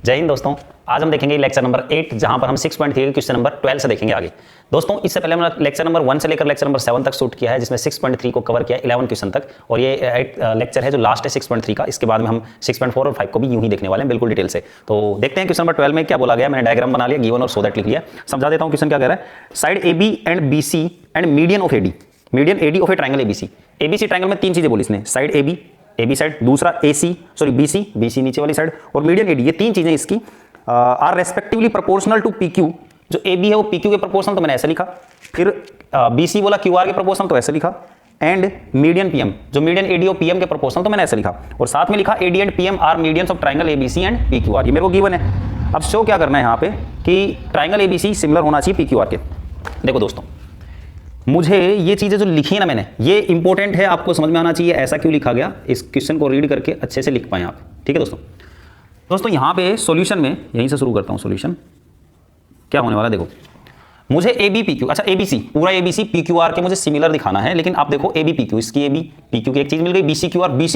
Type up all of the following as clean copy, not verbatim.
जय हिंद दोस्तों। आज हम देखेंगे लेक्चर नंबर 8 जहां पर हम 6.3 के क्वेश्चन नंबर 12 से देखेंगे आगे। दोस्तों इससे पहले हमने लेक्चर नंबर 1 से लेकर लेक्चर नंबर 7 तक शूट किया है, जिसमें 6.3 को कवर किया 11 क्वेश्चन तक, और ये लेक्चर है जो लास्ट है 6.3 का। इसके बाद में हम 6.4 और 5 को भी यूं ही देखने वाले हैं बिल्कुल डिटेल से। तो देखते हैं क्वेश्चन नंबर 12 में क्या बोला गया। मैंने डायग्राम बना लिया, गिवन और सो दैट लिख लिया। समझा देता हूं क्वेश्चन क्या कह रहा है। Side A B and B C and median of AD, median AD of a triangle ABC. ABC triangle में तीन चीजें बोली इसने, साइड एबी साइड, दूसरा एसी सॉरी बीसी नीचे वाली साइड, और मीडियन एडी। ये तीन चीजें इसकी are respectively proportional to P Q. जो ए बी है वो पी क्यू के प्रोपोर्शनल, तो मैंने ऐसे लिखा। फिर बी सी बोला क्यू आर के प्रोपोर्शनल, तो ऐसे लिखा। एंड मीडियन पीएम, जो मीडियन एडी और पीएम के प्रोपोर्शनल, तो मैंने ऐसे लिखा। और साथ में लिखा AD and PM are medians of triangle ABC and P Q R. ये मेरे को गिवन है। अब शो क्या करना है यहाँ पे कि ट्रायंगल एबीसी सिमिलर होना चाहिए पी क्यू आर के। देखो दोस्तों, मुझे ये चीजें जो लिखी है ना मैंने, ये इंपॉर्टेंट है, आपको समझ में आना चाहिए ऐसा क्यों लिखा गया। इस क्वेश्चन को रीड करके अच्छे से लिख पाए आप। ठीक है दोस्तों यहाँ पे सॉल्यूशन में यहीं से शुरू करता हूँ। सॉल्यूशन क्या होने वाला है, देखो मुझे ए बी पी क्यू, अच्छा एबीसी पूरा एबीसी पी क्यू आर के मुझे सिमिलर दिखाना है। लेकिन आप देखो ए बी पी क्यू, इसकी ए बी पी क्यू की एक चीज मिल गई, बीसी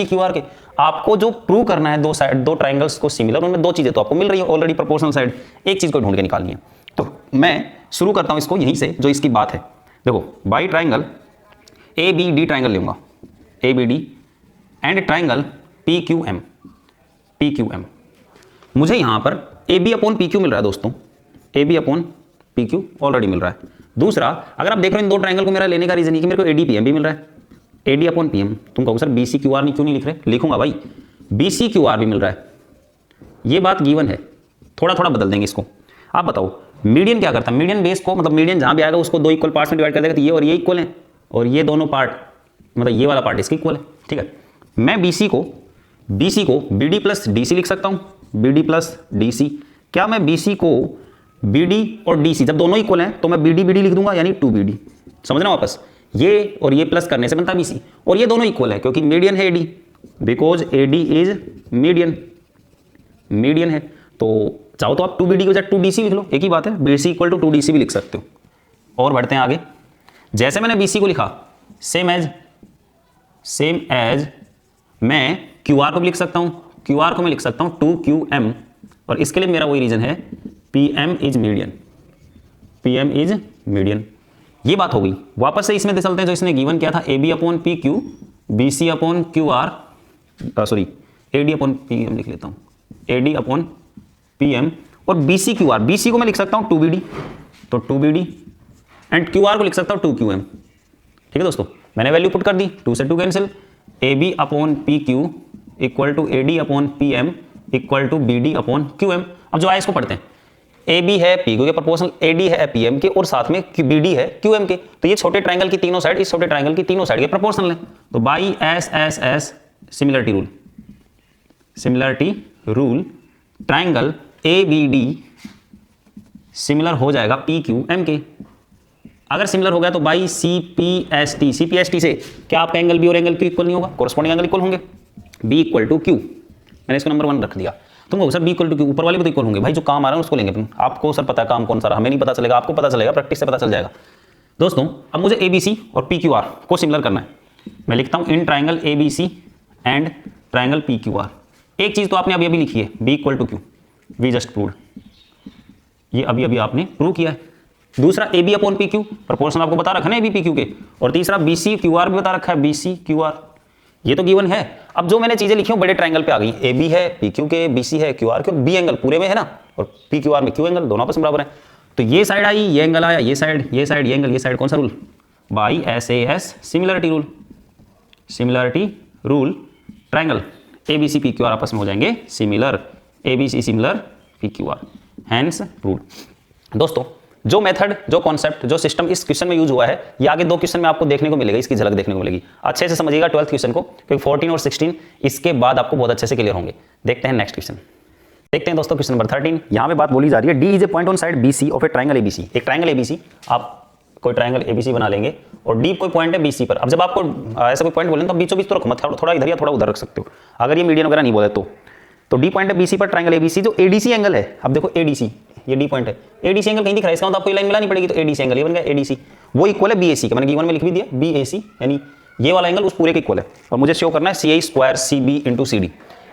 क्यू आर के। आपको जो प्रूव करना है दो साइड, दो ट्राइंगल्स को सिमिलर, उनमें दो चीजें तो आपको मिल रही है ऑलरेडी, प्रोपोर्शनल साइड। एक चीज को ढूंढ के निकालनी है। तो मैं शुरू करता हूँ इसको यहीं से, जो इसकी बात है। देखो by triangle A B D triangle लूंगा, A B D and triangle P Q M. मुझे यहां पर A B upon P Q मिल रहा है दोस्तों, A B upon P Q already मिल रहा है। दूसरा, अगर आप देख रहे हो इन दो ट्राइंगल को मेरा लेने का रीजन है कि मेरे को ए डी पी एम भी मिल रहा है, A D upon P M. तुम कहो sir B C Q R क्यों नहीं लिख रहे? लिखूंगा भाई, बी सी क्यू आर भी मिल रहा है। ये बात गिवन है, थोड़ा थोड़ा बदल देंगे इसको। आप बताओ मीडियन क्या करता है? मीडियन बेस को, मतलब मीडियन जहां भी आएगा उसको दो इक्वल पार्ट्स में डिवाइड कर देगा। तो ये और ये इक्वल है, और ये दोनों पार्ट, मतलब ये वाला पार्ट इसके इक्वल है। ठीक है, मैं बीसी को B D plus D C लिख सकता हूं, B D plus D C. क्या मैं बीसी को बी डी और डी सी, जब दोनों इक्वल हैं तो मैं बी डी लिख दूंगा, यानी 2BD। समझना वापस, ये और ये प्लस करने से बनता है बीसी, और ये दोनों इक्वल है क्योंकि मीडियन है AD, because AD is median है। तो चाहो तो आप 2BD को 2DC लिख लो, एक ही बात है। BC इक्वल टू 2DC भी लिख सकते हो। और बढ़ते हैं आगे। जैसे मैंने BC को लिखा, सेम एज मैं QR को भी लिख सकता हूं। QR को मैं लिख सकता हूं 2QM, और इसके लिए मेरा वही रीजन है, PM इज मीडियन। ये बात हो गई। वापस से इसमें चलते हैं जो इसने गिवन किया था, AB upon PQ, BC upon QR, sorry AD upon PM लिख लेता हूं, AD अपॉन PM, और BC QR, BC को मैं लिख सकता हूं 2BD, तो 2BD, एंड QR को लिख सकता हूं 2QM। ठीक है दोस्तों, मैंने वैल्यू पुट कर दी, 2 से 2 cancel, AB upon PQ equal to AD upon PM equal to BD upon QM। अब जो आए इसको पढ़ते हैं। AB है PQ के प्रोपोर्शनल, AD है PM के, और साथ में BD है QM के। तो ये छोटे ट्रायंगल की तीनों साइड, इस छोटे ट्रायंगल की तीनों साइड के प्रोपोर्शनल है। तो by S similarity rule triangle ABD similar हो जाएगा PQM के। अगर सिमिलर हो गया तो बाई CPST से क्या आपका एंगल B और एंगल Q इक्वल नहीं होगा? कोरस्पॉन्डिंग एंगल इक्वल होंगे। B इक्वल टू Q, मैंने इसको नंबर 1 रख दिया। तुम कहो sir B equal to Q, ऊपर वाले भी तो इक्वल होंगे। भाई जो काम आ रहा है उसको लेंगे। आपको सर पता है काम कौन सा रहा, हमें नहीं पता चलेगा, आपको पता चलेगा, प्रैक्टिस से पता चल जाएगा। दोस्तों अब मुझे ABC और PQR को सिमिलर करना है। मैं लिखता हूं in triangle ABC and triangle PQR। एक चीज तो आपने अभी लिखी है, B equal to Q, we just proved, ये अभी आपने प्रूव किया है। दूसरा AB अपॉन PQ, प्रोपोर्शनल आपको बता रखा है ना AB PQ के, और तीसरा BC QR भी बता रखा है, BC QR, ये तो गिवन है। अब जो मैंने चीजें लिखी हूं बड़े ट्रायंगल पे आ गई, AB है PQ के, BC है QR के, B एंगल पूरे में है ना, और PQR में Q एंगल, दोनों आपस में बराबर है। तो ये साइड आई, ये एंगल आया, ये साइड, ये एंगल, ये साइड, कौन सा rule? By SAS similarity rule triangle ABC PQR आपस में हो जाएंगे similar, ABC similar PQR, hence rule. दोस्तों जो मेथड, जो कॉन्सेप्ट, जो सिस्टम इस क्वेश्चन में यूज हुआ है, ये आगे दो क्वेश्चन में आपको देखने को मिलेगा, इसकी झलक देखने को मिलेगी। अच्छे से समझिएगा 12th क्वेश्चन को, क्योंकि 14 और 16 इसके बाद आपको बहुत अच्छे से क्लियर होंगे। देखते हैं नेक्स्ट क्वेश्चन। देखते हैं दोस्तों क्वेश्चन नंबर 13। यहां पे बात बोली जा रही है, D is a point on side BC of a triangle ABC। एक ट्रायंगल ABC, आप कोई ट्रायंगल ABC बना लेंगे और D कोई पॉइंट है BC पर। अब जब आपको ऐसा कोई पॉइंट बोले तो बीचों बीच तो रखो मत, थोड़ा इधर या थोड़ा उधर रख सकते हो, अगर ये मीडियन वगैरह नहीं बोले तो D पॉइंट है BC पर ट्रायंगल ABC, जो ADC एंगल है। अब देखो ADC, ये D पॉइंट है, ADC एंगल कहीं दिख रहा है, इसका मतलब आपको ये लाइन मिलानी पड़ेगी। तो ADC एंगल ये बन गया ADC, वो इक्वल है BAC का, मैंने गिवन में लिख भी दिया BAC, यानी ये वाला एंगल उस पूरे के इक्वल है। और मुझे शो करना है CI square CB into CD।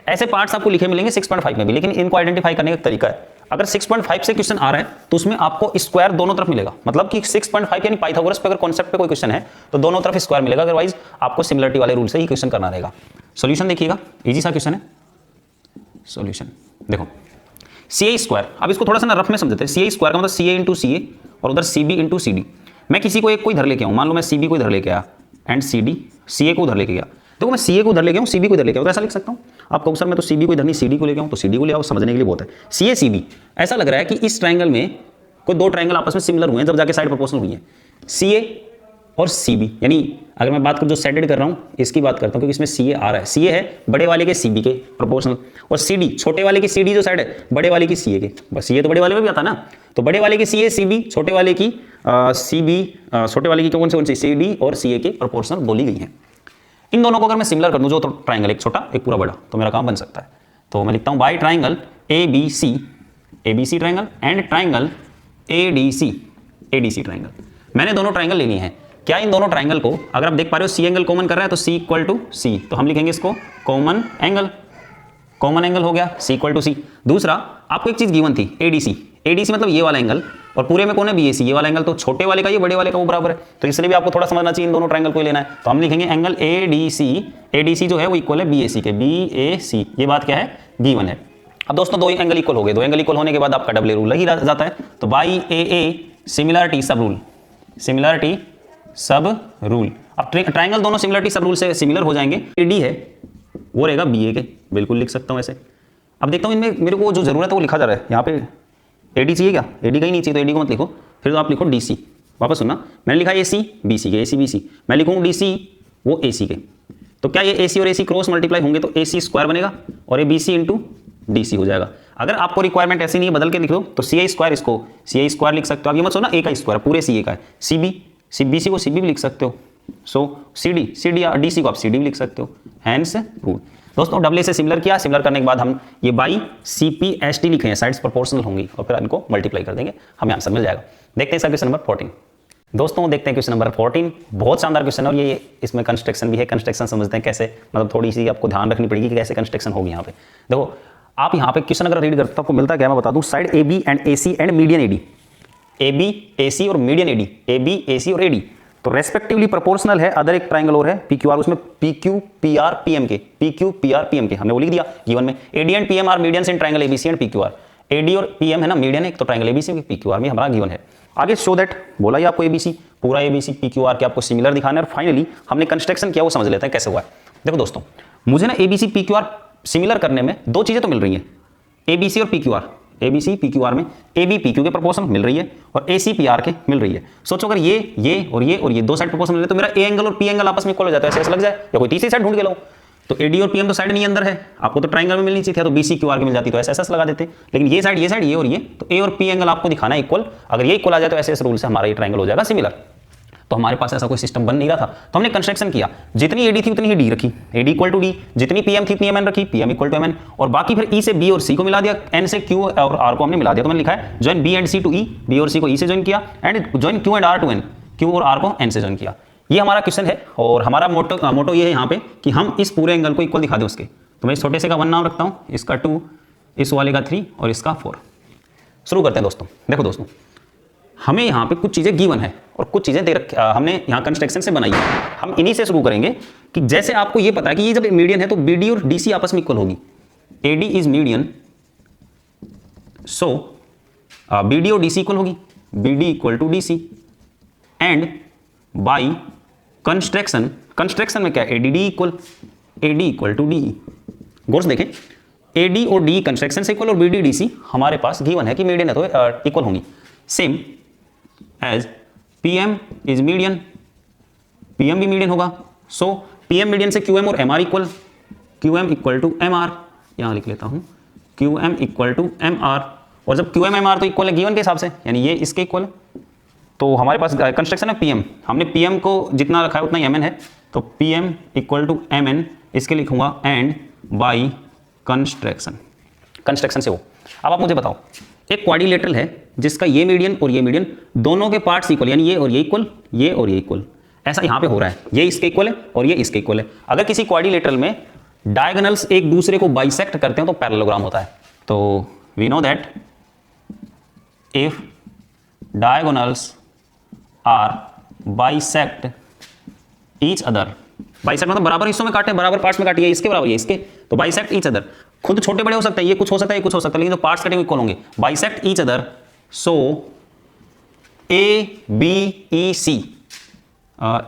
ऐसे पार्ट्स आपको लिखे मिलेंगे 6.5 में भी, लेकिन इनको आइडेंटिफाई करने का तरीका है। अगर 6.5 से क्वेश्चन आ रहा है तो उसमें आपको स्क्वायर दोनों तरफ मिलेगा, मतलब कि 6.5 यानी पाइथागोरस पे अगर कॉन्सेप्ट पे कोई क्वेश्चन है तो दोनों तरफ स्क्वायर मिलेगा, अदरवाइज आपको सिमिलरिटी वाले रूल से ही क्वेश्चन करना रहेगा। सॉल्यूशन देखिएगा, इजी सा क्वेश्चन है। सॉल्यूशन देखो, सी ए स्क्वायर, अब इसको थोड़ा सा ना रफ में समझते हैं। सी ए स्क्वायर का मतलब सी ए इंटू सी ए और उधर C B into C D. मैं किसी को एक को इधर लेके आऊँ, मान लो मैं सी बी को इधर लेके आया एंड सी डी, सी ए को उधर लेके गया। देखो मैं सी ए को उधर लेके आऊँ, सी बी को इधर लेके आऊँ, तो ऐसा लिख सकता हूँ। आप कहो सर मैं तो सी बी को इधर नहीं सी डी को लेके आऊँ, तो सी डी को ले आओ, समझने के लिए बहुत है। सी ए सी बी, ऐसा लग रहा है कि इस ट्राइंगल में कोई दो ट्राइंगल आपस में सिमिलर हुए हैं जब जाके साइड प्रोपोर्शनल हुई है। सी ए और सी बी, यानी अगर मैं बात करूँ जो सेडेड कर रहा हूँ इसकी बात करता हूँ, क्योंकि इसमें सी ए आ रहा है। सी ए है बड़े वाले के सी बी के प्रोपोर्शनल, और सी डी छोटे वाले की सी डी जो साइड है बड़े वाले की सी ए के। बस सी ए तो बड़े वाले में भी आता ना, तो बड़े वाले की सी ए सी बी, छोटे वाले की सी बी, छोटे वाले की कौन सी सी डी और सी ए के प्रोपोर्शनल बोली गई है। इन दोनों को अगर मैं सिमिलर कर दूं, जो तो ट्राइंगल एक छोटा एक पूरा बड़ा, तो मेरा काम बन सकता है। तो मैं लिखता हूं by triangle A B C triangle and triangle A D C triangle. मैंने दोनों ट्राइंगल लेनी है। क्या इन दोनों ट्राइंगल को अगर आप देख पा रहे हो सी एंगल कॉमन कर रहा है, तो सी इक्वल टू सी, तो हम लिखेंगे इसको कॉमन एंगल हो गया सी इक्वल टू सी। दूसरा आपको एक चीज गिवन थी एडीसी मतलब ये वाला एंगल, और पूरे में कौन है बीएसी, ये वाला एंगल, तो छोटे वाले का ये बड़े वाले का वो बराबर है, तो इसलिए भी आपको थोड़ा समझना चाहिए इन दोनों ट्राइंगल को लेना है। तो हम लिखेंगे एंगल एडीसी जो है वो इक्वल है बीएसी के, बीएसी, ये बात क्या है गिवन है। अब दोस्तों दो एंगल इक्वल हो गए, दो एंगल इक्वल होने के बाद आपका डबल रूल लग ही जाता है। तो बाई ए सिमिलरिटी सब रूल, अब ट्राइंगल दोनों सिमिलरिटी सब रूल से सिमिलर हो जाएंगे। एडी है वो रहेगा बीए के, बिल्कुल लिख सकता हूं ऐसे। अब देखता हूं इनमें मेरे को जो जरूरत है वो लिखा जा रहा है। यहाँ पे एडी चाहिए क्या, एडी का ही नहीं चाहिए तो एडी को मत लिखो, फिर तो आप लिखो डीसी। वापस सुनना, मैंने लिखा एसी बीसी के, एसी बीसी, मैं लिखूंगा डीसी वो एसी के। तो क्या ये एसी और एसी क्रॉस मल्टीप्लाई होंगे तो एसी स्क्वायर बनेगा और ये बीसी इंटू डीसी हो जाएगा। अगर आपको रिक्वायरमेंट ऐसी नहीं है बदल के लिख दो तो सी आई स्क्वायर, इसको सी आई स्क्वायर लिख सकते हो। आप ये मत सोना ए का स्क्वायर, पूरे सी ए का है। सी बी सी को सी बी भी लिख सकते हो। सो सी डी डी सी को आप सी डी भी लिख सकते हो। Hence rule. दोस्तों डबल से सिमिलर किया, सिमिलर करने के बाद हम ये by C P S T लिखे हैं, साइड्स प्रोपोर्शनल होंगी, और फिर इनको मल्टीप्लाई कर देंगे, हमें आंसर मिल जाएगा। देखते हैं क्वेश्चन नंबर 14। दोस्तों देखते हैं क्वेश्चन नंबर 14, बहुत शानदार क्वेश्चन है, और ये इसमें कंस्ट्रक्शन भी है। कंस्ट्रक्शन समझते हैं कैसे, मतलब थोड़ी सी आपको ध्यान रखनी पड़ेगी कि कैसे कंस्ट्रक्शन होगी। यहाँ पे देखो, आप यहाँ पे क्वेश्चन अगर रीड करते हो आपको मिलता है क्या, मैं बता दूं। Side A B and A C and median AD, A B A C और median AD, A B A C और एडी तो रेस्पेक्टिवली प्रोपोर्शनल है। अदर एक ट्राइंगल और है पी क्यू आर, उसमें P Q P R P M के, P Q P R P M के हमने वो लिख दिया गिवन में। AD and P M are median in triangle ABC and P Q are. AD और पी एम है ना मीडियन है, तो triangle ABC P Q are में हमारा गिवन है। आगे शो दैट बोला ही आपको एबीसी, पूरा एबीसी पी क्यू आर के आपको सिमिलर दिखाना है। और फाइनली हमने कंस्ट्रक्शन किया, वो समझ लेते हैं कैसे हुआ है। देखो दोस्तों, मुझे ना ABC P Q are similar करने में दो चीजें तो मिल रही हैं, एबीसी और P Q are. ABC P Q are में ए बी पी क्यू के प्रोपोर्शन मिल रही है और ए सी पी आर के मिल रही है। सोचो अगर ये और ये दो साइड प्रोपोर्शन मिल रहे तो मेरा ए एंगल और पी एंगल आपस में इक्वल हो जाता है, ऐसे लग जाए, या कोई तीसरी साइड ढूंढ के लो। तो एडी और पीएम तो साइड नहीं अंदर है, आपको तो ट्राइंगल में मिलनी चाहिए, तो बीसी क्यू आर के मिल जाती, तो ऐसे लगा देते। लेकिन ये साइड ये और ये, तो ए और पी एंगल आपको दिखाना है इक्वल। अगर ये इक्वल आ जाए तो ऐसे रूल से हमारा ये ट्राइंगल हो जाएगा सिमिलर। तो हमारे पास ऐसा कोई सिस्टम बन नहीं रहा था, तो हमने कंस्ट्रक्शन किया। जितनी एडी थी उतनी ही डी रखी, एडी इक्वल टू डी, जितनी पीएम थी उतनी एमएन रखी, पीएम इक्वल टू एमएन, और बाकी फिर ई से बी और सी को मिला दिया, एन से क्यू और आर को हमने मिला दिया। तो मैंने लिखा है join B and C to E, B और सी को ई से ज्वाइन किया, and join Q and R to N, Q और आर को एन से ज्वाइन किया। ये हमारा क्वेश्चन है, और हमारा मोटो ये है यहाँ पे कि हम इस पूरे एंगल को इक्वल दिखा दें उसके। तो मैं इस छोटे से का 1 नाम रखता हूँ, इसका 2, इस वाले का 3 और इसका 4। शुरू करते हैं दोस्तों। देखो दोस्तों, हमें यहाँ पे कुछ चीज़ें गिवन है और कुछ चीज़ें हमने यहाँ कंस्ट्रक्शन से बनाई है। हम इन्हीं से शुरू करेंगे कि जैसे आपको ये पता है कि ये जब मीडियन है तो बीडी और डीसी आपस में इक्वल होगी। AD is median, so BD और डीसी इक्वल होगी, BD equal to DC, and by construction में क्या है, एडी इक्वल टू डी। गौर से देखें, एडी और डी कंस्ट्रक्शन से इक्वल और बीडी डीसी हमारे पास गिवन है कि मीडियन है तो इक्वल होंगी। Same as PM is median, PM भी मीडियन होगा, सो पीएम मीडियन से क्यूएम और MR equal, QM equal to MR, यहां लिख लेता हूं क्यूएम इक्वल टू एमआर। और जब क्यूएम एमआर तो इक्वल है गिवन के हिसाब से, यानी ये इसके इक्वल है, तो हमारे पास कंस्ट्रक्शन है पीएम, हमने पीएम को जितना रखा है उतना ही एमएन है, तो पीएम इक्वल टू एमएन, इसके लिखूंगा एंड बाई कंस्ट्रक्शन से हो। अब आप मुझे बताओ, एक क्वाड्रिलेटरल है जिसका ये मीडियन और ये मीडियन दोनों के पार्ट्स इक्वल, यानी ये और ये इक्वल, ये और ये इक्वल, ऐसा यहां पे हो रहा है, ये इसके इक्वल है और ये इसके इक्वल है। अगर किसी क्वाड्रिलेटरल में डायगोनल्स एक दूसरे को बाइसेक्ट करते हैं तो पैरेललोग्राम होता है। तो we know that if diagonals are bisect each other, bisect मतलब बराबर हिस्सों में काटे, बराबर पार्ट्स में काटिए, इसके बराबर ये इसके, तो बाइसेक्ट ईच अदर। खुद छोटे बड़े हो सकते हैं, ये कुछ हो सकता है, ये कुछ हो सकता है, लेकिन जो पार्ट्स कटेंगे इक्वल होंगे। Bisect each other, so A B E C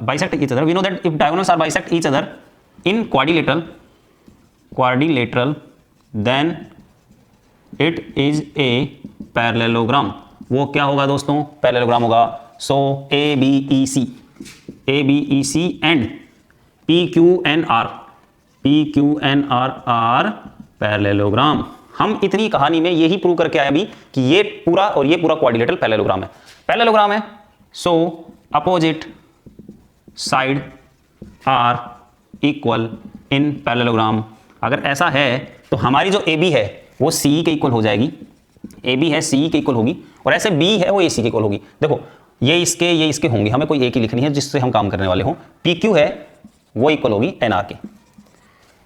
bisect each other. We know that if diagonals are bisect each other in quadrilateral, then it is a parallelogram. वो क्या होगा दोस्तों? पैरेललोग्राम होगा। So A B E C and P Q N R are parallelogram. हम इतनी कहानी में यही प्रूव करके आए अभी कि ये पूरा और ये पूरा क्वाड्रिलेटरल पैरेललोग्राम है। So opposite side are equal in parallelogram. अगर ऐसा है तो हमारी जो ए बी है वो सी के इक्वल हो जाएगी, ए बी है सी के इक्वल होगी, और ऐसे बी है वो ए सी के इक्वल होगी। देखो ये इसके होंगे, हमें कोई एक ही लिखनी है जिससे हम काम करने वाले हों। पी क्यू है वो इक्वल होगी एन आर के।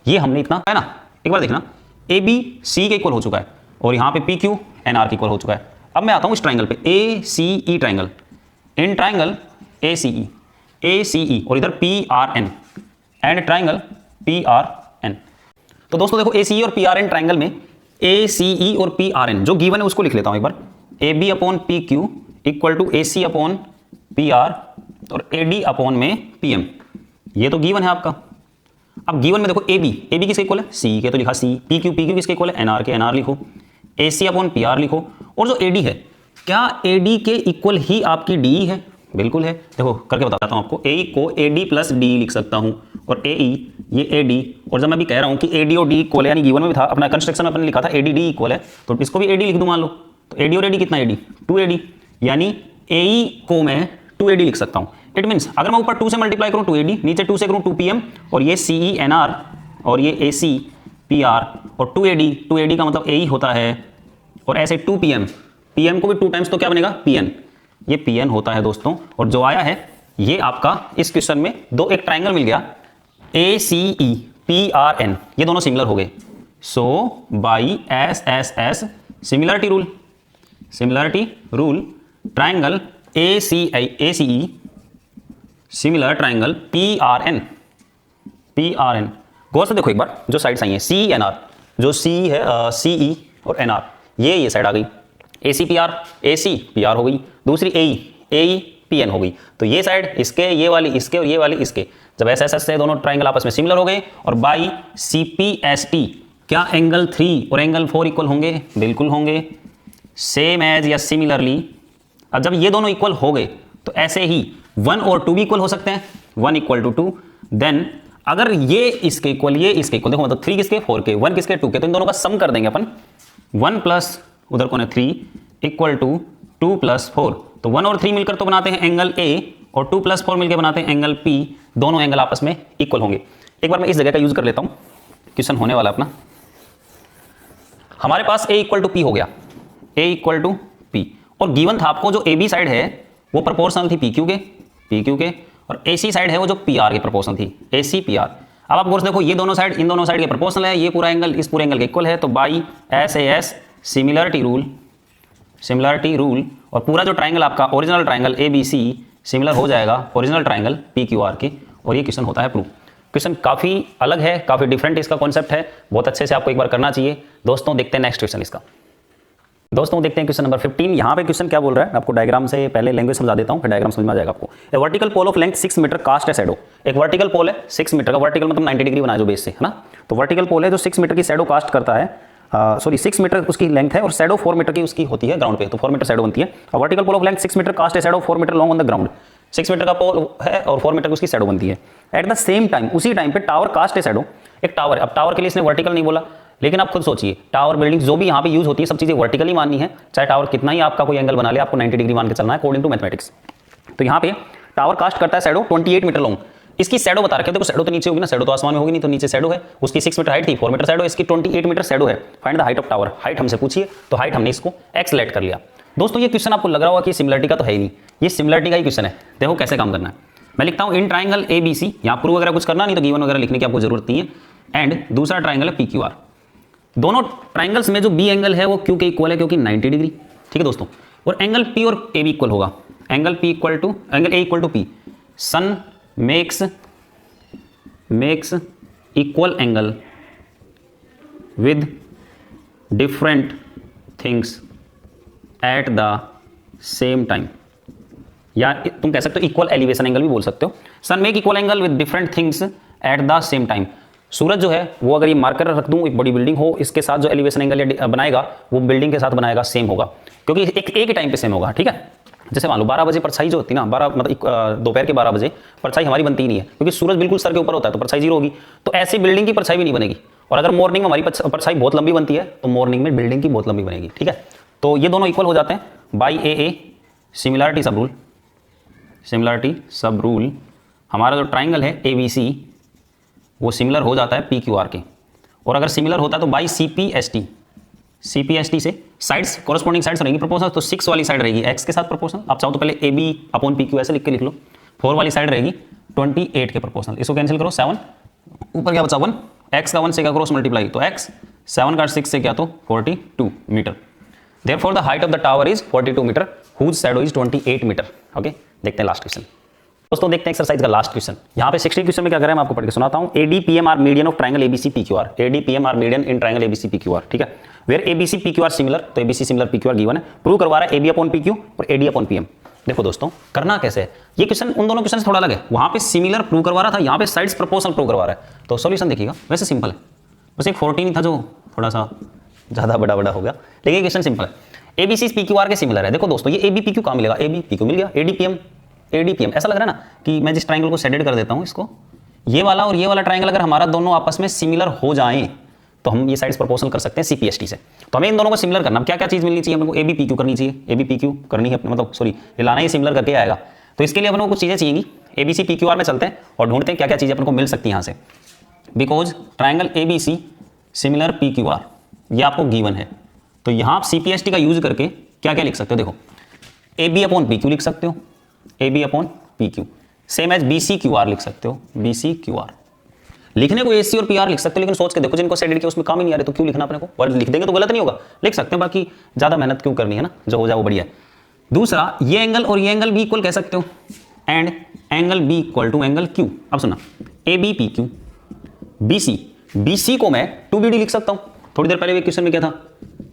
ये हमने इतना है ना, एक बार देखना, ए बी सी के इक्वल हो चुका है और यहाँ पे पी क्यू एन आर के इक्वल हो चुका है। अब मैं आता हूँ इस ट्राइंगल पे, ए C E triangle, in triangle A C E और इधर P R N and triangle P R N. तो दोस्तों देखो ए सी ई और पी आर एन ट्राइंगल में ए सी ई और पी आर एन जो गिवन है उसको लिख लेता हूं एक बार। A B upon P Q equal to A C upon P R और ए डी अपॉन में पी एम। ये तो गिवन है आपका। अब गिवन में देखो ए बी किसके इक्वल है? सी के, तो लिखा सी। पी क्यू किसके इक्वल है? एन आर के, एन आर लिखो। ए सी अपॉन पी आर लिखो। और जो ए डी है, क्या ए डी के इक्वल ही आपकी डी है? बिल्कुल है। देखो करके बताता हूं आपको। ए को ए डी प्लस डी लिख सकता हूं और ए ई ये ए डी, और जब मैं भी कह रहा हूं कि ए डी और डी इक्वल है, यानी गिवन में भी था अपना कंस्ट्रक्शन में अपने लिखा था ए डी डी इक्वल है, तो इसको भी ए डी लिख दूं मान लो। तो ए डी और ए डी कितना? ए डी 2 ए डी, यानी ए ई को मैं 2 ए डी लिख सकता हूं। इट मीन्स अगर मैं ऊपर 2 से मल्टीप्लाई करूं 2 ए डी, नीचे 2 से करूं 2 पी एम, और ये सी ई एन आर और ये ए सी पी आर और 2 ए डी का मतलब ए ई होता है, और ऐसे 2 पी एम को भी 2 टाइम्स तो क्या बनेगा? P N. ये पी एन होता है दोस्तों। और जो आया है ये आपका इस क्वेश्चन में एक ट्राइंगल मिल गया, A C E P R N, ये दोनों सिमिलर हो गए। So by S S S similarity rule triangle A C E similar triangle P R N. गौर से देखो एक बार, जो साइड्स आई हैं सी एन आर, जो सी है सी ई और एन आर, ये साइड आ गई। ए सी पी आर हो गई, दूसरी ए ई पी एन हो गई। तो ये साइड इसके, ये वाली इसके और ये वाली इसके, जब एस एस एस से दोनों ट्राइंगल आपस में सिमिलर हो गए, और by C P S T क्या एंगल 3 और एंगल 4 इक्वल होंगे? बिल्कुल होंगे। सेम एज या सिमिलरली, अब जब ये दोनों इक्वल हो गए तो ऐसे ही 1 और 2 भी इक्वल हो सकते हैं। 1 इक्वल टू 2, देन अगर ये इसके इक्वल ये इसके इक्वल, देखो मतलब 3 किसके? 4 के, 1 किसके? 2 के, तो इन दोनों का सम कर देंगे अपन। 1 प्लस उधर कौन है 3 इक्वल टू 2 प्लस 4, तो 1 और 3 मिलकर तो बनाते हैं एंगल ए, और 2 प्लस 4 मिलकर बनाते हैं एंगल पी। दोनों एंगल आपस में इक्वल होंगे। एक बार मैं इस जगह का यूज कर लेता हूं, क्वेश्चन होने वाला अपना। हमारे पास ए इक्वल टू पी हो गया, ए इक्वल टू पी, और गिवन था आपको जो ए बी साइड है वो प्रोपोर्शनल थी पी क्यू के, और ए सी साइड है वो जो पी आर के प्रोपोर्शनल थी, ए सी पी आर। अब आप देखो ये दोनों साइड इन दोनों साइड के प्रोपोर्शनल है, ये पूरा एंगल इस पूरे एंगल के इक्वल है, तो by S A S similarity rule, और पूरा जो ट्राइंगल आपका original triangle A B C similar हो जाएगा original triangle P Q R के, और ये क्वेश्चन होता है प्रूव। क्वेश्चन काफ़ी अलग है, काफ़ी डिफरेंट इसका कॉन्सेप्ट है, बहुत अच्छे से आपको एक बार करना चाहिए। दोस्तों देखते हैं नेक्स्ट क्वेश्चन इसका। दोस्तों देखते हैं क्वेश्चन नंबर 15। यहाँ पे क्वेश्चन क्या बोल रहा है, आपको डायग्राम से पहले लैंग्वेज समझा देता हूँ, फिर डायग्राम समझ में आ जाएगा आपको। A vertical pole of length 6 metre cast a shadow. एक वर्टिकल पोल है 6 मीटर का, वर्टिकल मतलब 90 डिग्री बनाया जो बेस से, है ना। तो वर्टिकल पोल है जो 6 मीटर की शैडो कास्ट करता है, 6 मीटर उसकी लेंथ है, और शैडो 4 मीटर की उसकी होती है ग्राउंड पे, तो 4 मीटर शैडो बनती है। और vertical pole of length 6 metre cast a shadow 4 metre long on the ground. 6 metre का पोल है और 4 मीटर की उसकी शैडो बनती है। एट द सेम टाइम, उसी टाइम पे टावर कास्ट ए शैडो, एक टावर, अब टावर के लिए इसने वर्टिकल नहीं बोला, लेकिन आप खुद सोचिए टावर बिल्डिंग जो भी यहाँ पे यूज होती है सब चीजें वर्टिकली माननी है, चाहे टावर कितना ही आपका कोई एंगल बना ले, आपको 90 डिग्री मान के चलना है अकॉर्डिंग टू मैथमेटिक्स। तो यहाँ पे टावर कास्ट करता है शैडो 28 मीटर लॉन्ग। इसकी शैडो बता रखे, देखो शैडो तो नीचे होगी ना, शैडो तो आसमान में होगी नहीं, तो नीचे शैडो है, उसकी 6 मीटर हाइट थी, 4 मीटर शैडो, इसकी 28 मीटर शैडो है। Find the height of tower, height हमसे पूछिए, तो हाइट हमने इसको x लेट कर लिया। दोस्तों ये क्वेश्चन आपको लग रहा होगा कि सिमिलरिटी का तो है ही नहीं, ये सिमिलरिटी का ही क्वेश्चन है। देखो कैसे काम करना है, मैं लिखता हूँ इन ट्राइंगल ए बी सी, यहाँ प्रूव वगैरह कुछ करना नहीं, तो गिवन वगैरह लिखने की आपको जरूरत नहीं है। एंड दूसरा ट्राइंगल है PQR। दोनों ट्राइंगल्स में जो बी एंगल है वो क्यू के इक्वल है क्योंकि 90 डिग्री, ठीक है दोस्तों। और एंगल पी और ए भी इक्वल होगा, angle A equal to P. Sun makes equal angle with different things at the same time, या तुम कह सकते हो इक्वल एलिवेशन एंगल भी बोल सकते हो। Sun make equal angle with different things at the same time. सूरज जो है वो अगर ये मार्कर रख दूं, एक बड़ी बिल्डिंग हो, इसके साथ जो एलिवेशन एंगल बनाएगा वो बिल्डिंग के साथ बनाएगा सेम होगा, क्योंकि एक ही टाइम पे सेम होगा, ठीक है। जैसे मान लो 12 बजे परछाई जो होती है ना, 12 मतलब दोपहर के 12 बजे परछाई हमारी बनती ही नहीं है, क्योंकि सूरज बिल्कुल सर के ऊपर होता है तो परछाई 0 होगी। तो ऐसी बिल्डिंग की परछाई भी नहीं बनेगी। और अगर मॉर्निंग में हमारी परछाई बहुत लंबी बनती है तो मॉर्निंग में बिल्डिंग की बहुत लंबी बनेगी, ठीक है। तो ये दोनों इक्वल हो जाते हैं बाई ए सिमिलरिटी सब रूल। हमारा जो ट्राइंगल है ABC वो सिमिलर हो जाता है PQR के, और अगर सिमिलर होता है तो बाई CPST से साइड्स कॉरस्पॉन्डिंग साइड्स रहेंगी प्रोपोर्शनल। तो 6 वाली साइड रहेगी x के साथ प्रोपोर्शनल, आप चाहो तो पहले AB/PQ ऐसे लिख के लिख लो। 4 वाली साइड रहेगी 28 के प्रोपोर्शनल, इसको कैंसिल करो 7, ऊपर क्या बचा 1, x का 1 से क्या क्रॉस मल्टीप्लाई, तो x 7 का 6 से क्या तो 42 metre. Therefore the height of the tower is 42 metre, whose shadow is 28 metre. Okay, देखते हैं लास्ट क्वेश्चन। दोस्तों देखते हैं एक्सरसाइज का लास्ट क्वेश्चन। यहाँ पे 60 क्वेश्चन में क्या करें मैं आपको पढ़ के सुनाता हूँ। ADPM are median of triangle ABC PQR, ADPM are median in triangle ABC PQR, ठीक है। वेयर ABC PQR सिमिलर, तो ABC सिमिलर PQR गिवन है। प्रूव करवा रहा है AB/PQ और AD/PM। देखो दोस्तों करना कैसे है, ये क्वेश्चन उन दोनों क्वेश्चन से थोड़ा अलग है। वहाँ पे सिमिलर प्रूव करवा रहा था, यहाँ पे साइड्स प्रोपोर्शनल प्रूव करवा रहा है। तो सॉल्यूशन देखिएगा, वैसे सिंपल है, बस एक 14 था जो थोड़ा सा ज़्यादा बड़ा हो गया, लेकिन क्वेश्चन सिंपल है। ABC PQR के सिमिलर है। देखो दोस्तों ये AB/PQ कहाँ मिलेगा, AB/PQ मिल गया। ADPM ऐसा लग रहा है ना कि मैं जिस ट्राइंगल को शेडेड कर देता हूँ इसको, ये वाला और ये वाला ट्राइंगल अगर हमारा दोनों आपस में सिमिलर हो जाएं तो हम ये साइड्स प्रोपोर्शनल कर सकते हैं CPST से। तो हमें इन दोनों को सिमिलर करना, क्या क्या चीज़ मिलनी चाहिए हमको, AB/PQ करनी चाहिए, AB/PQ करनी है, मतलब सॉरी लाना ही सिमिलर करके आएगा। तो इसके लिए अपन को कुछ चीज़ें चाहिएगी। ABC PQR में चलते हैं और ढूंढते हैं क्या क्या चीज़ें अपन को मिल सकती है यहाँ से। Because triangle ABC similar PQR ये आपको गिवन है, तो यहाँ आप CPST का यूज करके क्या क्या लिख सकते हो। देखो AB/PQ लिख सकते हो, AB/PQ सेम एज BCQR लिख सकते हो, BCQR। लिखने को AC और PR लिख सकते हो, लेकिन सोच के देखो जिनको शेडेड किया उसमें काम ही नहीं आ रहे तो क्यों लिखना अपने को, वर्ड लिख देंगे तो गलत नहीं होगा, लिख सकते हैं, बाकी ज़्यादा मेहनत क्यों करनी है ना, जो हो जाए वो बढ़िया है। दूसरा ये एंगल और ये एंगल भी इक्वल कह सकते हो, and angle B equal to angle Q। अब सुना AB/PQ BC को मैं 2BD लिख सकता हूँ। थोड़ी देर पहले क्वेश्चन में क्या था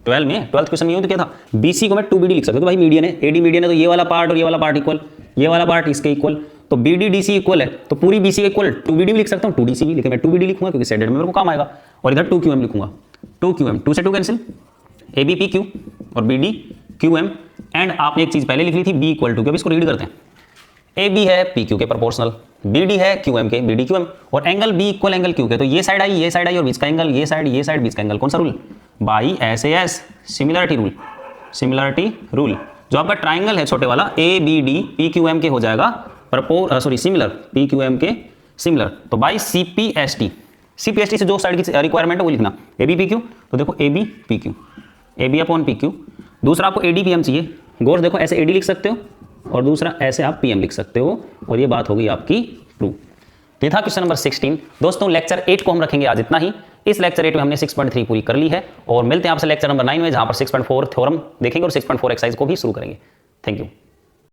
12th क्वेश्चन में क्या था, BC को मैं 2BD लिख सकता हूँ, तो भाई मीडियन है, AD मीडियन है, तो ये वाला पार्ट और ये वाला पार्ट इक्वल, ये वाला पार्ट इसके इक्वल, तो BD DC इक्वल है, तो पूरी BC का इक्वल 2BD भी लिख सकता हूँ, 2DC भी, लेकिन मैं 2BD लिखूंगा क्योंकि शेडेड में मेरे को काम आएगा। और इधर 2QM लिखूंगा, 2QM 2 से 2 कैंसिल, AB/PQ और BD/QM। एंड आपने एक चीज पहले लिख ली थी B इक्वल टू, अब इसको रीड करते हैं। AB है PQ के प्रोपोर्शनल, BD है QM के BD/QM, और angle B equal angle Q के, तो ये साइड आई और बीच का एंगल, ये साइड बीच का एंगल, कौन सा rule, by SAS similarity rule. जो आपका ट्राइंगल है छोटे वाला ABD PQM के हो जाएगा सिमिलर, PQM के सिमिलर, तो बाई CPST से जो साइड की रिक्वायरमेंट है वो लिखना, AB/PQ, तो देखो AB/PQ, AB/PQ। दूसरा आपको ADPM चाहिए, गौर देखो ऐसे AD लिख सकते हो और दूसरा ऐसे आप PM लिख सकते हो, और ये बात होगी आपकी ट्रू। तो ये था क्वेश्चन नंबर 16। दोस्तों लेक्चर 8 को हम रखेंगे आज इतना ही। इस लेक्चर 8 में हमने 6.3 पूरी कर ली है, और मिलते हैं आपसे लेक्चर नंबर 9 में, जहां पर 6.4 थ्योरम देखेंगे और 6.4 एक्सरसाइज को भी शुरू करेंगे। Thank you.